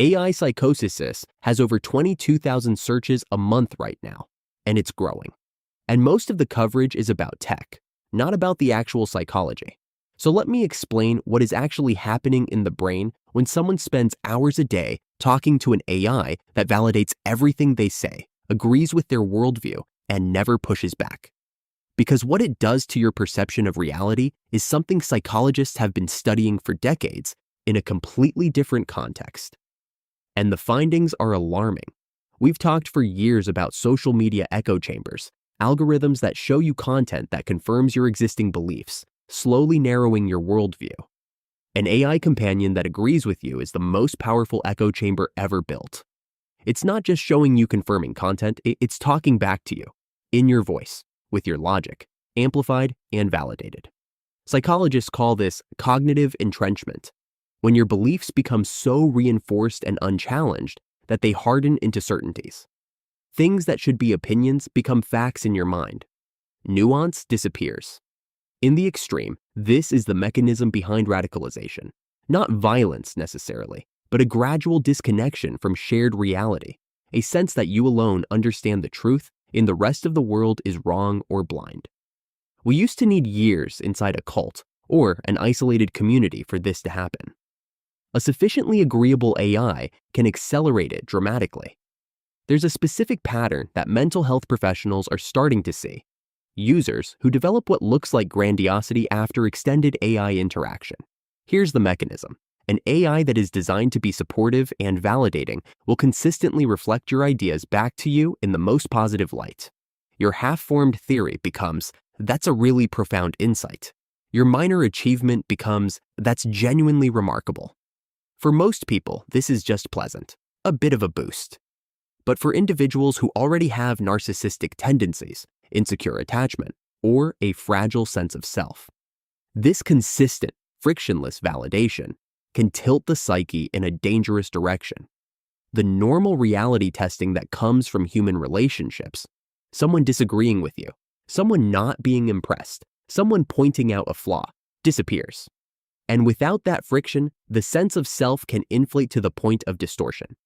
AI Psychosis has over 22,000 searches a month right now, and it's growing. And most of the coverage is about tech, not about the actual psychology. So let me explain what is actually happening in the brain when someone spends hours a day talking to an AI that validates everything they say, agrees with their worldview, and never pushes back. Because what it does to your perception of reality is something psychologists have been studying for decades in a completely different context. And the findings are alarming. We've talked for years about social media echo chambers, algorithms that show you content that confirms your existing beliefs, slowly narrowing your worldview. An AI companion that agrees with you is the most powerful echo chamber ever built. It's not just showing you confirming content, it's talking back to you, in your voice, with your logic, amplified and validated. Psychologists call this cognitive entrenchment, when your beliefs become so reinforced and unchallenged that they harden into certainties. Things that should be opinions become facts in your mind. Nuance disappears. In the extreme, this is the mechanism behind radicalization. Not violence necessarily, but a gradual disconnection from shared reality, a sense that you alone understand the truth and the rest of the world is wrong or blind. We used to need years inside a cult or an isolated community for this to happen. A sufficiently agreeable AI can accelerate it dramatically. There's a specific pattern that mental health professionals are starting to see. Users who develop what looks like grandiosity after extended AI interaction. Here's the mechanism. An AI that is designed to be supportive and validating will consistently reflect your ideas back to you in the most positive light. Your half-formed theory becomes, "That's a really profound insight." Your minor achievement becomes, "That's genuinely remarkable." For most people, this is just pleasant, a bit of a boost. But for individuals who already have narcissistic tendencies, insecure attachment, or a fragile sense of self, this consistent, frictionless validation can tilt the psyche in a dangerous direction. The normal reality testing that comes from human relationships, someone disagreeing with you, someone not being impressed, someone pointing out a flaw, disappears. And without that friction, the sense of self can inflate to the point of distortion.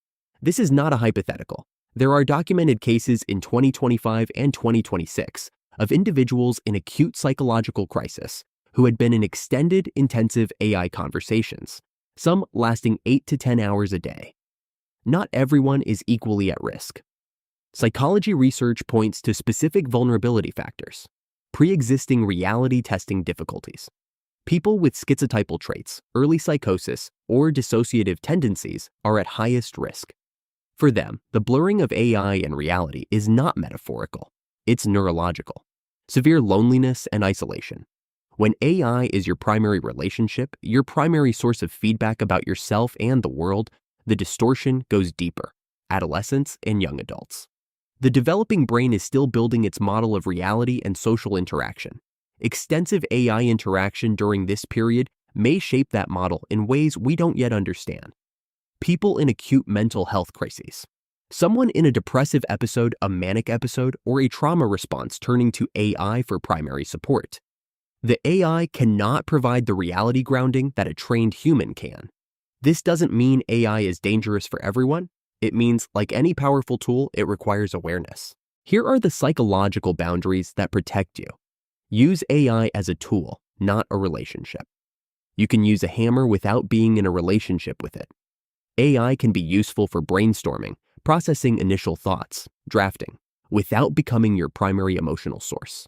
This is not a hypothetical. There are documented cases in 2025 and 2026 of individuals in acute psychological crisis who had been in extended, intensive AI conversations, some lasting 8 to 10 hours a day. Not everyone is equally at risk. Psychology research points to specific vulnerability factors, pre-existing reality testing difficulties. People with schizotypal traits, early psychosis, or dissociative tendencies are at highest risk. For them, the blurring of AI and reality is not metaphorical, it's neurological. Severe loneliness and isolation. When AI is your primary relationship, your primary source of feedback about yourself and the world, the distortion goes deeper, adolescents and young adults. The developing brain is still building its model of reality and social interaction. Extensive AI interaction during this period may shape that model in ways we don't yet understand. People in acute mental health crises. Someone in a depressive episode, a manic episode, or a trauma response turning to AI for primary support. The AI cannot provide the reality grounding that a trained human can. This doesn't mean AI is dangerous for everyone. It means, like any powerful tool, it requires awareness. Here are the psychological boundaries that protect you. Use AI as a tool, not a relationship. You can use a hammer without being in a relationship with it. AI can be useful for brainstorming, processing initial thoughts, drafting, without becoming your primary emotional source.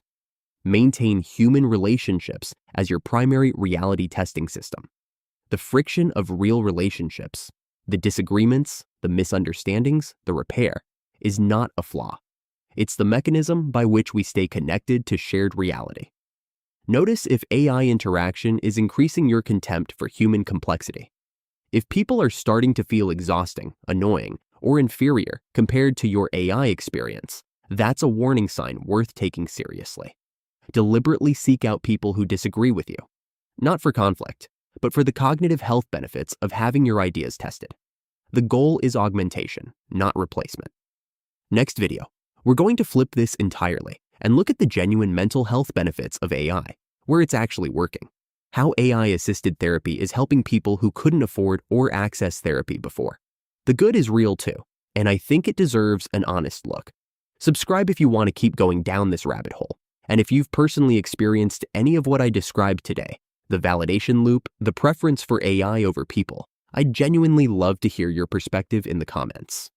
Maintain human relationships as your primary reality testing system. The friction of real relationships, the disagreements, the misunderstandings, the repair, is not a flaw. It's the mechanism by which we stay connected to shared reality. Notice if AI interaction is increasing your contempt for human complexity. If people are starting to feel exhausting, annoying, or inferior compared to your AI experience, that's a warning sign worth taking seriously. Deliberately seek out people who disagree with you, not for conflict, but for the cognitive health benefits of having your ideas tested. The goal is augmentation, not replacement. Next video, we're going to flip this entirely and look at the genuine mental health benefits of AI, where it's actually working. How AI-assisted therapy is helping people who couldn't afford or access therapy before. The good is real too, and I think it deserves an honest look. Subscribe if you want to keep going down this rabbit hole. And if you've personally experienced any of what I described today, the validation loop, the preference for AI over people, I'd genuinely love to hear your perspective in the comments.